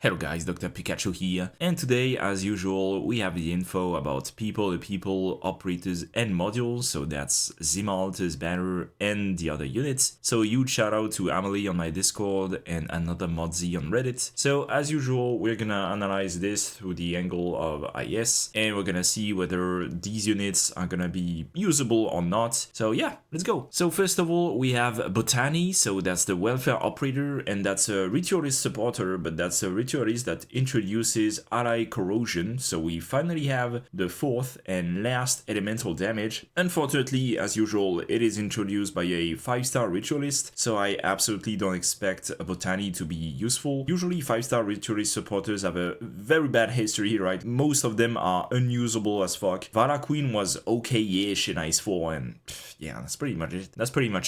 Hello guys, Dr. Pikachu here, and today, as usual, we have the info about people, operators, and modules, so that's Zima, Alta's banner, and the other units. So a huge shout out to Amelie on my Discord and another Modzy on Reddit. So as usual, we're gonna analyze this through the angle of IS, and we're gonna see whether these units are gonna be usable or not. So yeah, let's go. So first of all, we have Botani, so that's the welfare operator, and that's a ritualist supporter, but that's a ritualist that introduces ally corrosion, so we finally have the fourth and last elemental damage. Unfortunately, as usual, it is introduced by a 5-star ritualist, so I absolutely don't expect a Botani to be useful. Usually 5-star ritualist supporters have a very bad history, right? Most of them are unusable as fuck. Vala Queen was okay-ish in Ice 4, and yeah, that's pretty much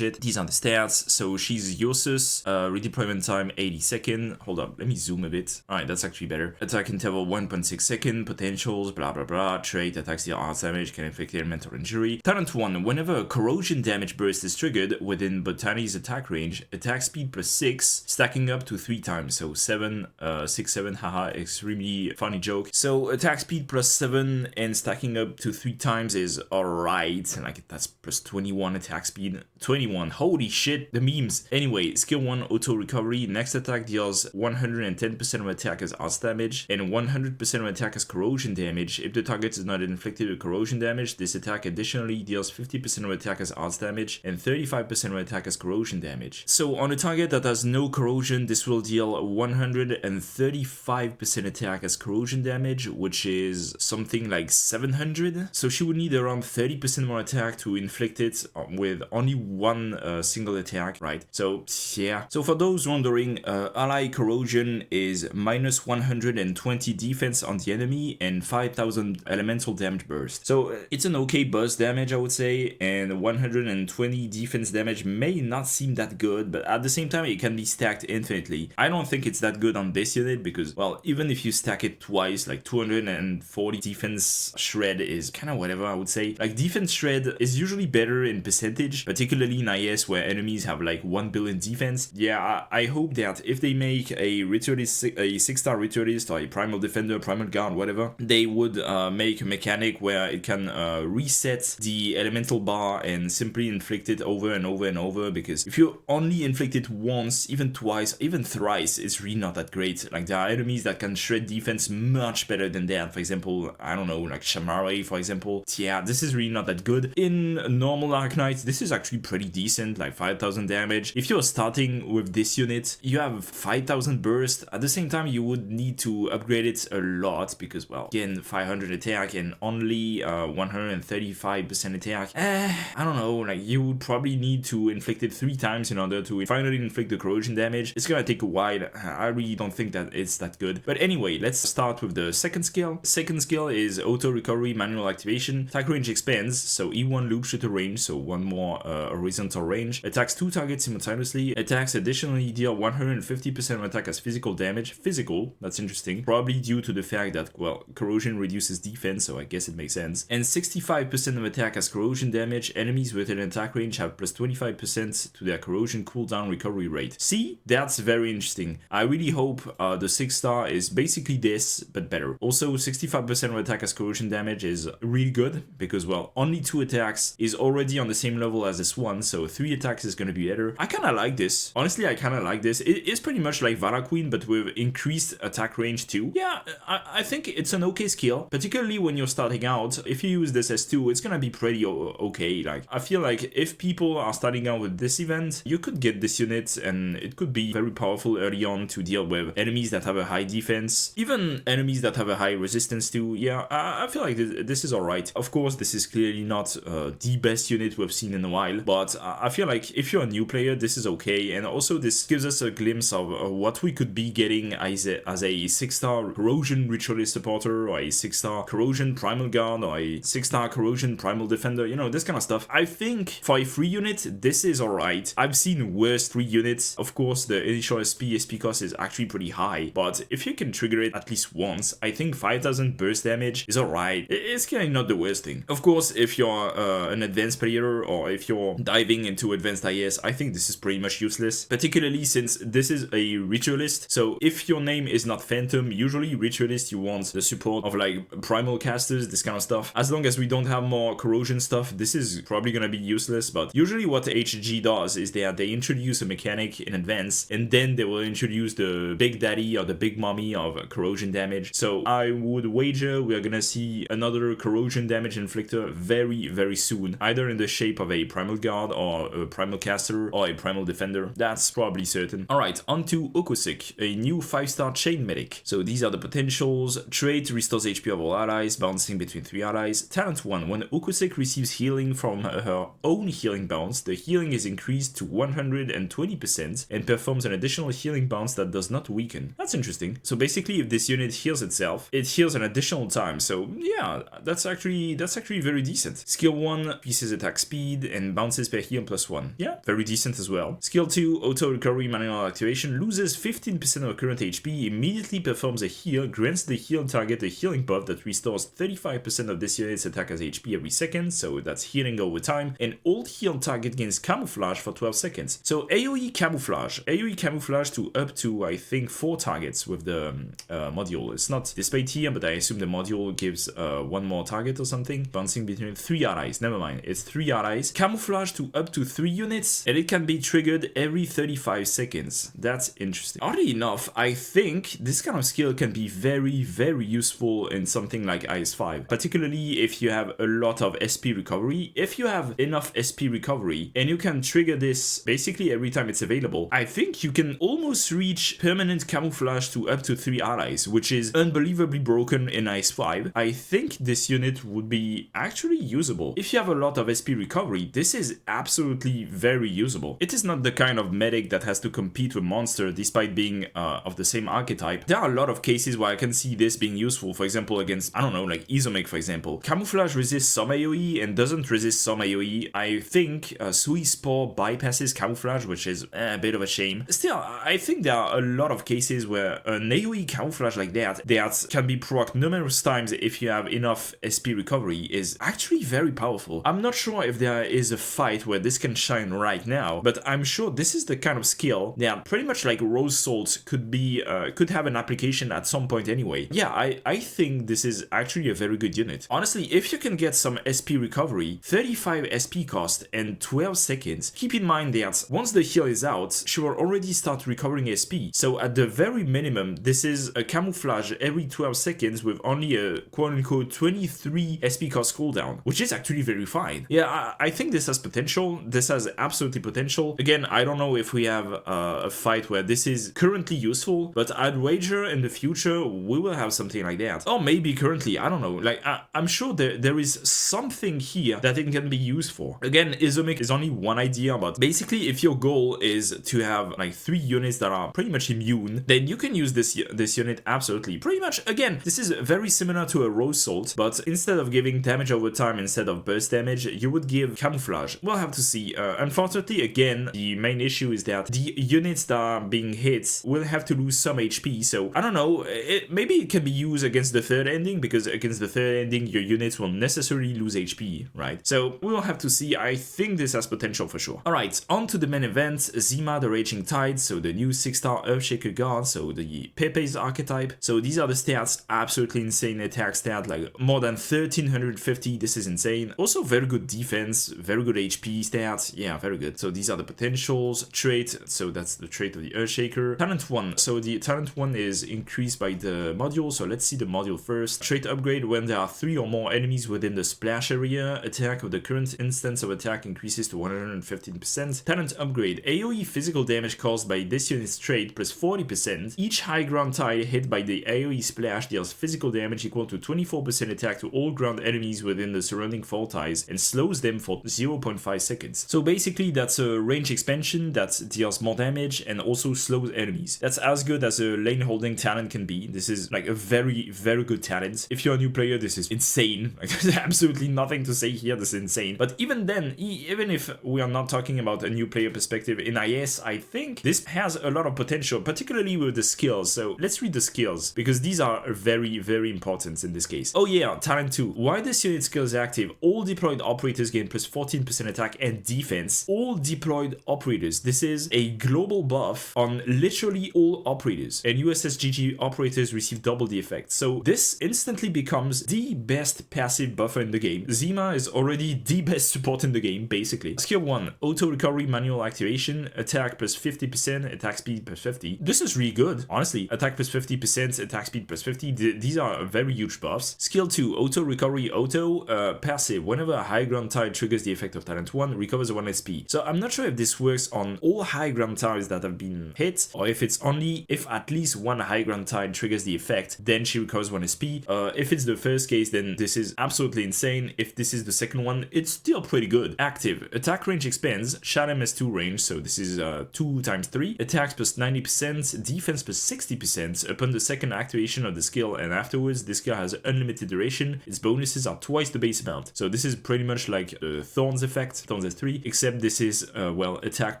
it. These are the stats. So she's Yosus, redeployment time 80 seconds. Hold up, let me zoom a bit. Alright, that's actually better. Attack interval 1.6 seconds, potentials, blah blah blah. Trait, attacks deal arts damage, can inflict elemental injury. Talent 1, whenever a corrosion damage burst is triggered within Botani's attack range, attack speed plus 6, stacking up to 3 times. So 7, 6, 7, haha, extremely funny joke. So attack speed plus 7 and stacking up to 3 times is alright. Like, that's plus 21 attack speed. 21, holy shit, the memes. Anyway, skill 1, auto recovery. Next attack deals 110% of attack as arts damage and 100% of attack as corrosion damage. If the target is not inflicted with corrosion damage, this attack additionally deals 50% of attack as arts damage and 35% of attack as corrosion damage. So on a target that has no corrosion, this will deal 135% attack as corrosion damage, which is something like 700. So she would need around 30% more attack to inflict it with only one single attack, right? So yeah. So for those wondering, ally corrosion is minus 120 defense on the enemy and 5000 elemental damage burst. So it's an okay burst damage, I would say, and 120 defense damage may not seem that good, but at the same time it can be stacked infinitely. I don't think it's that good on this unit because, well, even if you stack it twice, like 240 defense shred is kind of whatever, I would say. Like, defense shred is usually better in percentage, particularly in IS where enemies have like 1 billion defense. Yeah, I hope that if they make a ritualist, a 6-star ritualist or a primal defender, primal guard, whatever, they would make a mechanic where it can reset the elemental bar and simply inflict it over and over and over, because if you only inflict it once, even twice, even thrice, it's really not that great. Like, there are enemies that can shred defense much better than that. For example, I don't know, like Shamare, for example. Yeah, this is really not that good. In normal Arknights, this is actually pretty decent, like 5000 damage. If you're starting with this unit, you have 5000 burst. At the same time, you would need to upgrade it a lot because, well, again, 500 attack and only 135% attack. I don't know, like, you would probably need to inflict it 3 times in order to finally inflict the corrosion damage. It's gonna take a while. I really don't think that it's that good. But anyway, let's start with the second skill. Second skill is auto recovery manual activation. Attack range expands, so E1 loops to range, so one more horizontal range. Attacks 2 targets simultaneously. Attacks additionally deal 150% of attack as physical damage. Physical, that's interesting. Probably due to the fact that, well, corrosion reduces defense, so I guess it makes sense. And 65% of attack as corrosion damage. Enemies within attack range have plus 25% to their corrosion cooldown recovery rate. See? That's very interesting. I really hope the 6-star is basically this, but better. Also, 65% of attack as corrosion damage is really good because, well, only 2 attacks is already on the same level as this one, so 3 attacks is gonna be better. I kinda like this. Honestly, I kinda like this. It is pretty much like Vala Queen, but with increased attack range too. Yeah, I think it's an okay skill, particularly when you're starting out. If you use this as 2, it's gonna be pretty okay. Like, I feel like if people are starting out with this event, you could get this unit and it could be very powerful early on to deal with enemies that have a high defense, even enemies that have a high resistance too. Yeah, I feel like this is alright. Of course, this is clearly not the best unit we've seen in a while, but I feel like if you're a new player, this is okay. And also, this gives us a glimpse of what we could be getting as a 6-star corrosion ritualist supporter, or a 6-star corrosion primal guard, or a 6-star corrosion primal defender, you know, this kind of stuff. I think for a free unit, this is alright. I've seen worse free units. Of course, the initial SP cost is actually pretty high, but if you can trigger it at least once, I think 5000 burst damage is alright. It's kind of not the worst thing. Of course, if you're an advanced player, or if you're diving into advanced IS, I think this is pretty much useless, particularly since this is a ritualist. So if if your name is not Phantom, usually Ritualist, you want the support of like Primal Casters, this kind of stuff. As long as we don't have more Corrosion stuff, this is probably gonna be useless, but usually what HG does is that they introduce a mechanic in advance, and then they will introduce the Big Daddy or the Big Mommy of Corrosion damage. So I would wager we are gonna see another Corrosion damage inflictor very, very soon, either in the shape of a Primal Guard or a Primal Caster or a Primal Defender. That's probably certain. Alright, on to Ukusik, a new 5-star chain medic. So these are the potentials. Trait restores HP of all allies, bouncing between 3 allies. Talent 1, when Ukusik receives healing from her own healing bounce, the healing is increased to 120% and performs an additional healing bounce that does not weaken. That's interesting. So basically, if this unit heals itself, it heals an additional time. So yeah, that's actually very decent. Skill 1, pieces attack speed and bounces per heal +1. Yeah, very decent as well. Skill 2, auto recovery manual activation, loses 15% of current HP, immediately performs a heal, grants the heal target a healing buff that restores 35% of this unit's attack as HP every second, so that's healing over time, and all heal target gains camouflage for 12 seconds. So AoE camouflage to up to, I think, 4 targets with the module. It's not displayed here, but I assume the module gives 1 more target or something. Bouncing between 3 allies, never mind, it's 3 allies. Camouflage to up to 3 units, and it can be triggered every 35 seconds. That's interesting. Oddly enough, I think this kind of skill can be very, very useful in something like IS-5, particularly if you have a lot of SP recovery. If you have enough SP recovery and you can trigger this basically every time it's available, I think you can almost reach permanent camouflage to up to 3 allies, which is unbelievably broken in IS-5. I think this unit would be actually usable. If you have a lot of SP recovery, this is absolutely very usable. It is not the kind of medic that has to compete with monster despite being of the same archetype. There are a lot of cases where I can see this being useful, for example against, I don't know, like Isomic for example. Camouflage resists some AoE and doesn't resist some AoE. I think Sui Spore bypasses camouflage, which is a bit of a shame. Still, I think there are a lot of cases where an AoE camouflage like that can be proc numerous times if you have enough SP recovery is actually very powerful. I'm not sure if there is a fight where this can shine right now, but I'm sure this is the kind of skill that pretty much like Rose Salt could have an application at some point anyway. Yeah, I think this is actually a very good unit. Honestly, if you can get some SP recovery, 35 SP cost and 12 seconds, keep in mind that once the heal is out, she will already start recovering SP. So at the very minimum, this is a camouflage every 12 seconds with only a quote-unquote 23 SP cost cooldown, which is actually very fine. Yeah, I think this has potential. This has absolutely potential. Again, I don't know if we have a fight where this is currently useful, but I'd wager in the future we will have something like that. Or maybe currently, I don't know. Like, I'm sure there is something here that it can be used for. Again, Isomic is only one idea, but basically if your goal is to have like 3 units that are pretty much immune, then you can use this unit absolutely. Pretty much, again, this is very similar to a Rose Salt, but instead of giving damage over time instead of burst damage, you would give camouflage. We'll have to see. Unfortunately, again, the main issue is that the units that are being hit will have to lose some HP, so I don't know, maybe it can be used against the third ending, because against the third ending your units will necessarily lose HP, right? So we'll have to see. I think this has potential for sure. Alright, on to the main event, Zima the Raging Tide, so the new 6-star Earthshaker Guard, so the Pepe's archetype. So these are the stats, absolutely insane attack stat, like more than 1350, this is insane. Also very good defense, very good HP stats, yeah, very good. So these are the potentials. Trait, so that's the trait of the Earthshaker. Talent 1, so the talent 1 is increased by the module, so let's see the module first. Trait upgrade, when there are 3 or more enemies within the splash area, attack of the current instance of attack increases to 115%. Talent upgrade, AoE physical damage caused by this unit's trait plus 40%. Each high ground tile hit by the AoE splash deals physical damage equal to 24% attack to all ground enemies within the surrounding fall tiles and slows them for 0.5 seconds. So basically that's a range expansion that deals more damage and also slows enemies. That's as good as a lane holding talent can be. This is like a very, very good talent. If you're a new player, this is insane. Like, there's absolutely nothing to say here, this is insane. But even then, even if we are not talking about a new player perspective in IS, I think this has a lot of potential, particularly with the skills. So let's read the skills, because these are very, very important in this case. Oh yeah, talent 2. While this unit skill is active, all deployed operators gain plus 14% attack and defense. All deployed operators. This is a global buff on literally all operators, and USSGG operators receive double the effect. So this instantly becomes the best passive buffer in the game. Zima is already the best support in the game, basically. Skill 1, auto recovery manual activation, attack plus 50%, attack speed plus 50. This is really good, honestly. Attack plus 50%, attack speed plus 50, these are very huge buffs. Skill 2, auto recovery auto, passive, whenever a high ground tile triggers the effect of talent 1, recovers 1 SP. So I'm not sure if this works on all high ground tiles that have been hit, or if it's only if at least one high ground tile triggers the effect, then she recovers 1 SP. If it's the first case, then this is absolutely insane. If this is the second one, it's still pretty good. Active, attack range expands, Shalem has 2 range, so this is 2 times 3. Attacks plus 90%, defense plus 60% upon the second activation of the skill, and afterwards this skill has unlimited duration. Its bonuses are twice the base amount. So this is pretty much like the Thorns effect, Thorns S3, except this is, well, attack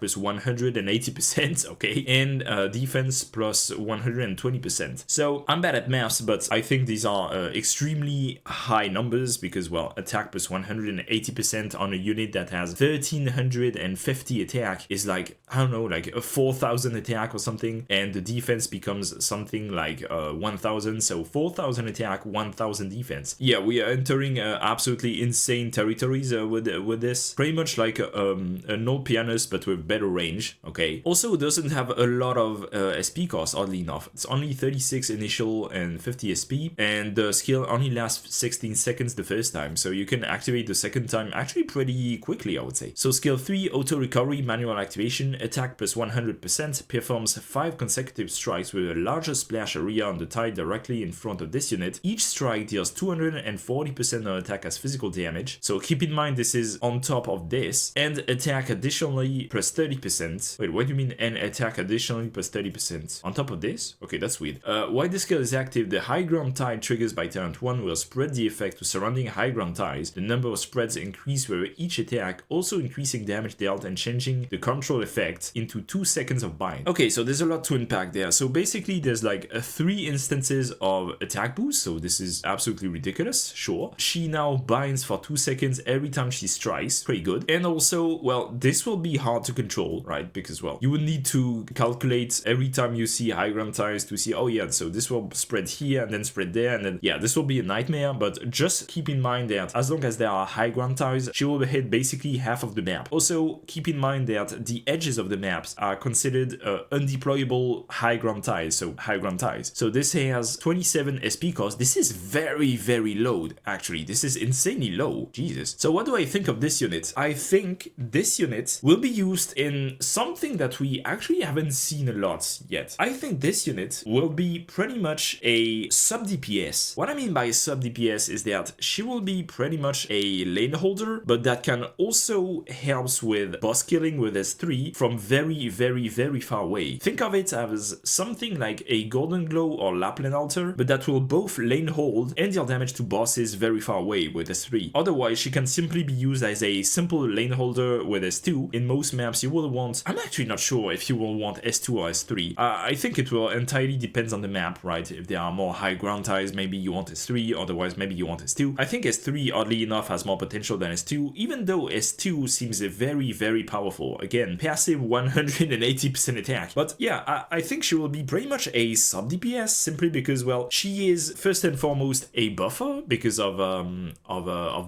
plus 180%, okay, and defense plus 120%. So I'm bad at maths, but I think these are extremely high numbers because, well, attack plus 180% on a unit that has 1350 attack is like, I don't know, like a 4000 attack or something, and the defense becomes something like 1000, so 4000 attack, 1000 defense. Yeah, we are entering absolutely insane territories with this. Pretty much like an old pianist, but with better range, okay? Also, it doesn't have a lot of SP cost, oddly enough. It's only 36 initial and 50 SP, and the skill only lasts 16 seconds the first time, so you can activate the second time actually pretty quickly, I would say. So skill 3, auto recovery manual activation, attack plus 100%, performs 5 consecutive strikes with a larger splash area on the tile directly in front of this unit. Each strike deals 240% of attack as physical damage, so keep in mind this is on top of this, and attack additionally plus 30%. Wait, what do you mean and attack additionally plus 30%? On top of this? Okay, that's weird. While this skill is active, the high ground tile triggers by talent 1 will spread the effect to surrounding high ground tiles. The number of spreads increase with each attack, also increasing damage dealt and changing the control effect into 2 seconds of bind. Okay, so there's a lot to unpack there. So basically there's like 3 instances of attack boost, so this is absolutely ridiculous, sure. She now binds for 2 seconds every time she strikes, pretty good. And also, well, this will be hard to control, right? Because, well, you would need to calculate every time you see high ground tiles to see, oh yeah, so this will spread here and then spread there, and then, yeah, this will be a nightmare, but just keep in mind that as long as there are high ground tiles, she will hit basically half of the map. Also, keep in mind that the edges of the maps are considered undeployable high ground tiles, so high ground tiles. So this has 27 SP cost. This is very, very low, actually. This is insanely low. Jesus. So what do I think of this unit? I think this unit will be used in something that we actually haven't seen a lot yet. I think this unit will be pretty much a sub DPS. What I mean by sub DPS is that she will be pretty much a lane holder, but that can also helps with boss killing with S3 from very, very, very far away. Think of it as something like a Golden Glow or Lapland Altar, but that will both lane hold and deal damage to bosses very far away with S3. Otherwise, she can simply be used as a simple lane holder with S2. In most maps, you will want... I'm actually not sure if you will want S2 or S3. I think it will entirely depends on the map, right? If there are more high ground tiles, maybe you want S3, otherwise maybe you want S2. I think S3, oddly enough, has more potential than S2, even though S2 seems very, very powerful. Again, passive 180% attack. But yeah, I think she will be pretty much a sub DPS simply because, well, she is first and foremost a buffer because of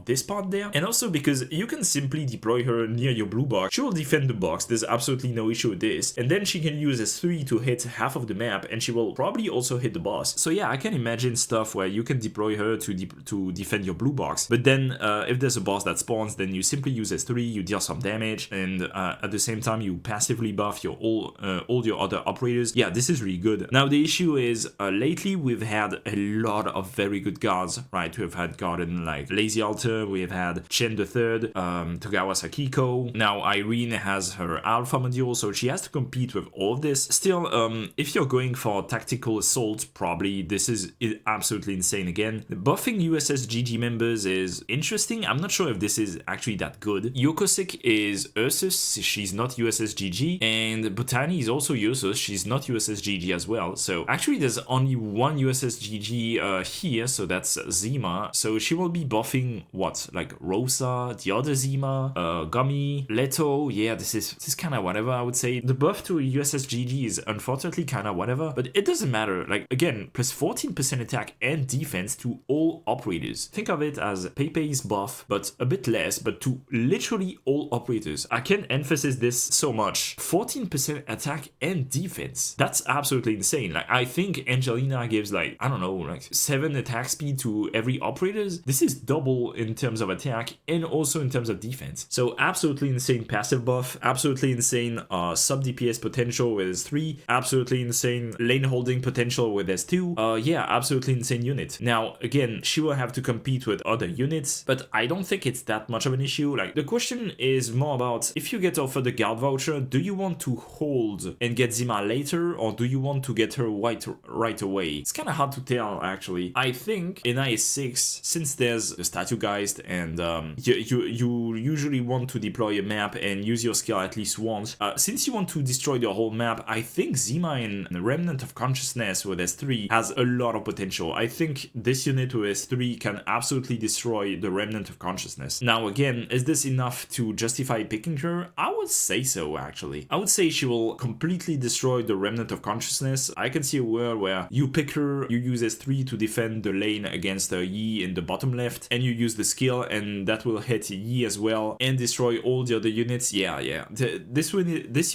this part there, and also because you can simply deploy her near your blue box. She will defend the box, there's absolutely no issue with this, and then she can use S3 to hit half of the map, and she will probably also hit the boss. So yeah, I can imagine stuff where you can deploy her to defend your blue box, but then if there's a boss that spawns, then you simply use S3, you deal some damage, and at the same time you passively buff your all your other operators. Yeah, this is really good. Now the issue is lately we've had a lot of very good guards, right? We've had Garden like Lazy Altar, we have had Chen the Third, Togawa Sakiko. Now Irene has her alpha module, so she has to compete with all of this. Still, if you're going for tactical assault, probably this is absolutely insane again. Buffing USSGG members is interesting. I'm not sure if this is actually that good. Ukusik is Ursus, she's not USSGG, and Botani is also Ursus, she's not USSGG as well. So actually there's only one USSGG here, so that's Zima. So she will be buffing what, like Rosa, the other Zima, Gummy, Leto. Yeah, this is kind of whatever, I would say. The buff to USSGG is unfortunately unfortunately kinda whatever, but it doesn't matter. Like, again, plus 14% attack and defense to all operators. Think of it as Pepe's buff, but a bit less, but to literally all operators. I can't emphasize this so much. 14% attack and defense. That's absolutely insane. Like, I think Angelina gives like, I don't know, like 7 attack speed to every operators. This is double in terms of attack and also in terms of defense. So absolutely insane passive buff, absolutely insane sub DPS potential with S3, absolutely insane lane holding potential with S2. Yeah, absolutely insane unit. Now, again, she will have to compete with other units, but I don't think it's that much of an issue. Like, the question is more about, if you get offered the guard voucher, do you want to hold and get Zima later, or do you want to get her right away? It's kind of hard to tell, actually. I think in IS6, since there's the statue geist and you usually want to deploy a map and use your skill at least once, since you want to destroy the whole map, I think Zima in Remnant of Consciousness with S3 has a lot of potential. I think this unit with S3 can absolutely destroy the Remnant of Consciousness. Now again, is this enough to justify picking her? I would say so, actually. I would say she will completely destroy the Remnant of Consciousness. I can see a world where you pick her, you use S3 to defend the lane against Yi in the bottom left, and you use the skill, and that will hit Yi as well and destroy all the other units. Yeah. This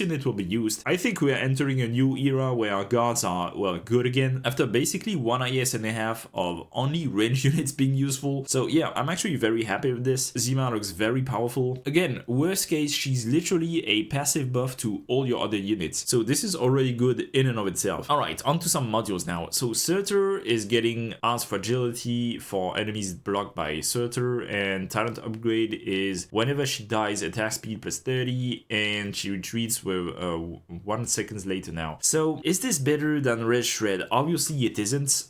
unit will be used. I think we are entering a new era where our guards are, well, good again, after basically 1 IS and a half of only range units being useful. So yeah, I'm actually very happy with this. Zima looks very powerful. Again, worst case, she's literally a passive buff to all your other units. So this is already good in and of itself. Alright, on to some modules now. So Surtur is getting Ars Fragility for enemies blocked by Surtur, and talent upgrade is whenever she dies, attack speed plus 30, and she retreats with 1 second later now. So is this better than Red Shred? Obviously it isn't.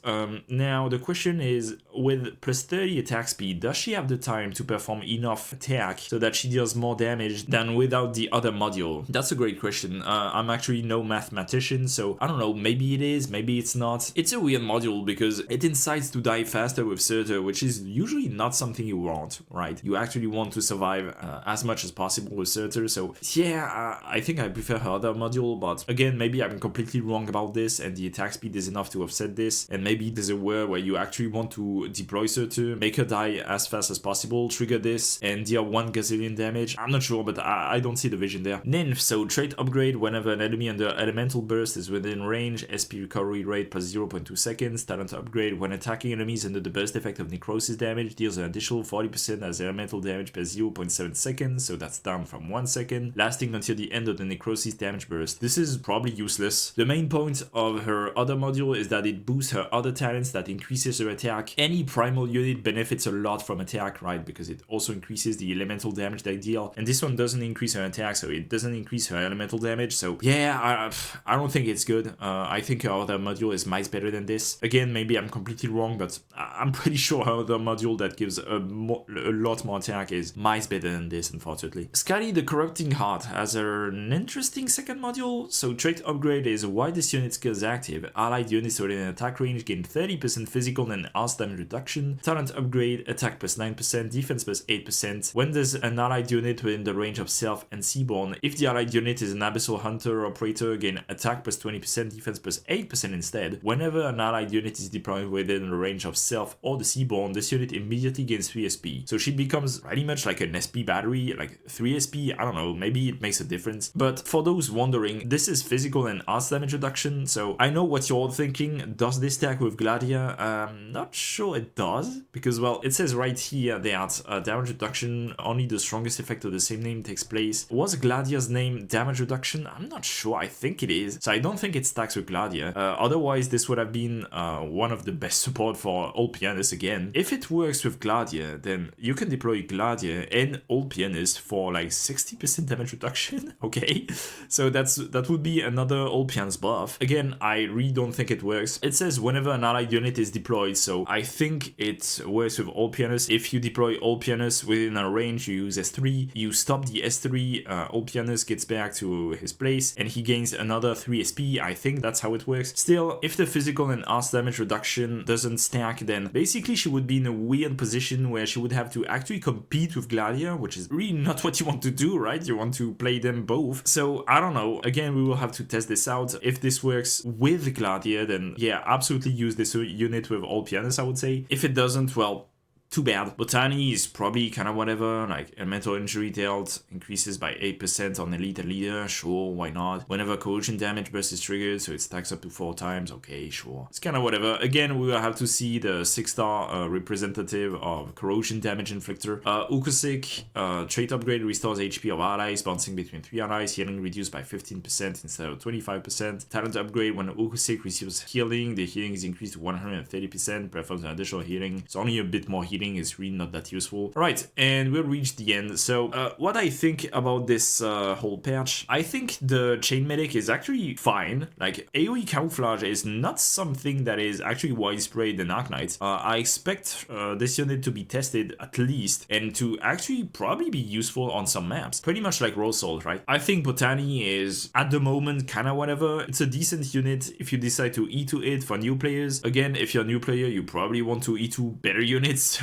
Now the question is, with plus 30 attack speed, does she have the time to perform enough attack so that she deals more damage than without the other module? That's a great question. I'm actually no mathematician, so I don't know, maybe it is, maybe it's not. It's a weird module because it incites to die faster with Surtur, which is usually not something you want, right? You actually want to survive as much as possible with Surtur, so yeah, I think I prefer her other module, but again, maybe I'm completely wrong about this and the attack speed is enough to offset this, and maybe there's a world where you actually want to deploy Surtur, make her die as fast as possible, trigger this, and deal 1 gazillion damage. I'm not sure, but I don't see the vision there. Nymph, so trait upgrade whenever an enemy under elemental burst is within range, SP recovery rate plus 0.2 seconds, talent upgrade when attacking enemies under the burst effect of necrosis damage, deals an additional 40% as elemental damage plus 0.7 seconds, so that's down from 1 second, lasting until the end of the necrosis damage burst. This is probably useless. The main point of her other module is that it boosts her other talents that increases her attack. Any primal unit benefits a lot from attack, right? Because it also increases the elemental damage they deal, and this one doesn't increase her attack, so it doesn't increase her elemental damage. So yeah, I don't think it's good. I think her other module is much better than this. Again, maybe I'm completely wrong, but I'm pretty sure her other module that gives a lot more attack is much better than this, unfortunately. Scully the Corrupting Heart has an interesting second module. So trait upgrade is while this unit skill is active, allied units within an attack range gain 30% physical and ars damage reduction. Talent upgrade, attack plus 9%, defense plus 8%. When there's an allied unit within the range of Self and Seaborn, if the allied unit is an Abyssal Hunter or Operator, gain attack plus 20%, defense plus 8% instead. Whenever an allied unit is deployed within the range of Self or the Seaborn, this unit immediately gains 3 SP. So she becomes pretty much like an SP battery, like 3 SP, I don't know, maybe it makes a difference. But for those wondering, this is physical and ars damage reduction, so I know what you're all thinking. Does this stack with Gladia? I'm not sure it does, because well, it says right here that damage reduction, only the strongest effect of the same name takes place. Was Gladia's name damage reduction? I'm not sure, I think it is. So I don't think it stacks with Gladia. Otherwise, this would have been one of the best support for Old Pianist again. If it works with Gladia, then you can deploy Gladia and Old Pianist for like 60% damage reduction, okay? So that would be another Old Pianist buff. Again, I really don't think it works. It says whenever an allied unit is deployed, so I think it works with all pianists. If you deploy all pianists within a range, you use S3, you stop the S3, all pianist gets back to his place, and he gains another 3 SP. I think that's how it works. Still, if the physical and arts damage reduction doesn't stack, then basically she would be in a weird position where she would have to actually compete with Gladia, which is really not what you want to do, right? You want to play them both. So I don't know. Again, we will have to test this out. If this works with Gladia, then yeah, absolutely use this unit with all pianists, I would say. If it doesn't, well, too bad. Botani is probably kind of whatever, like elemental injury dealt increases by 8% on elite and leader, sure, why not? Whenever corrosion damage burst is triggered, so it stacks up to 4 times, okay, sure. It's kind of whatever. Again, we will have to see the 6-star representative of corrosion damage inflictor. Ukusik, trait upgrade restores HP of allies, bouncing between 3 allies, healing reduced by 15% instead of 25%. Talent upgrade, when Ukusik receives healing, the healing is increased to 130%, performs an additional healing. It's only a bit more healing, is really not that useful. Alright, and we'll reach the end. So what I think about this whole patch, I think the chain medic is actually fine. Like, AoE camouflage is not something that is actually widespread in Arknights. I expect this unit to be tested at least, and to actually probably be useful on some maps. Pretty much like Rosal, right? I think Botani is, at the moment, kinda whatever. It's a decent unit if you decide to E2 it for new players. Again, if you're a new player, you probably want to E2 better units.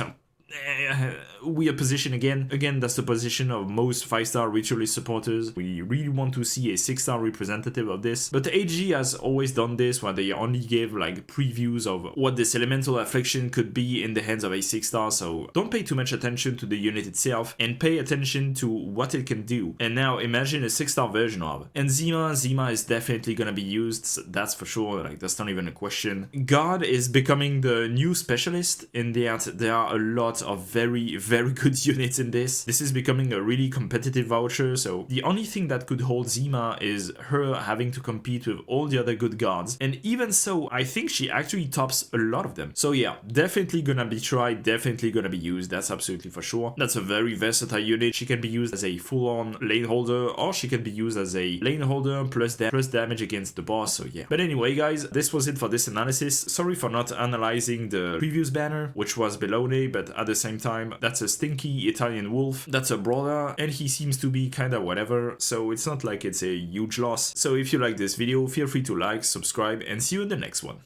Weird position again. That's the position of most 5-star ritualist supporters. We really want to see a 6-star representative of this, but the AG has always done this, where they only gave like previews of what this elemental affliction could be in the hands of a 6-star, so don't pay too much attention to the unit itself and pay attention to what it can do. And now imagine a 6-star version of. And Zima is definitely gonna be used, that's for sure, like that's not even a question. God is becoming the new specialist in that there are a lot of very good units in this. This is becoming a really competitive voucher, so the only thing that could hold Zima is her having to compete with all the other good gods, and even so, I think she actually tops a lot of them. So yeah, definitely gonna be tried, definitely gonna be used, that's absolutely for sure. That's a very versatile unit. She can be used as a full-on lane holder, or she can be used as a lane holder plus damage against the boss, so yeah. But anyway guys, this was it for this analysis. Sorry for not analyzing the previous banner, which was Bellone, but at the same time, that's a stinky Italian wolf, that's a brawler, and he seems to be kinda whatever, so it's not like it's a huge loss. So if you like this video, feel free to like, subscribe, and see you in the next one.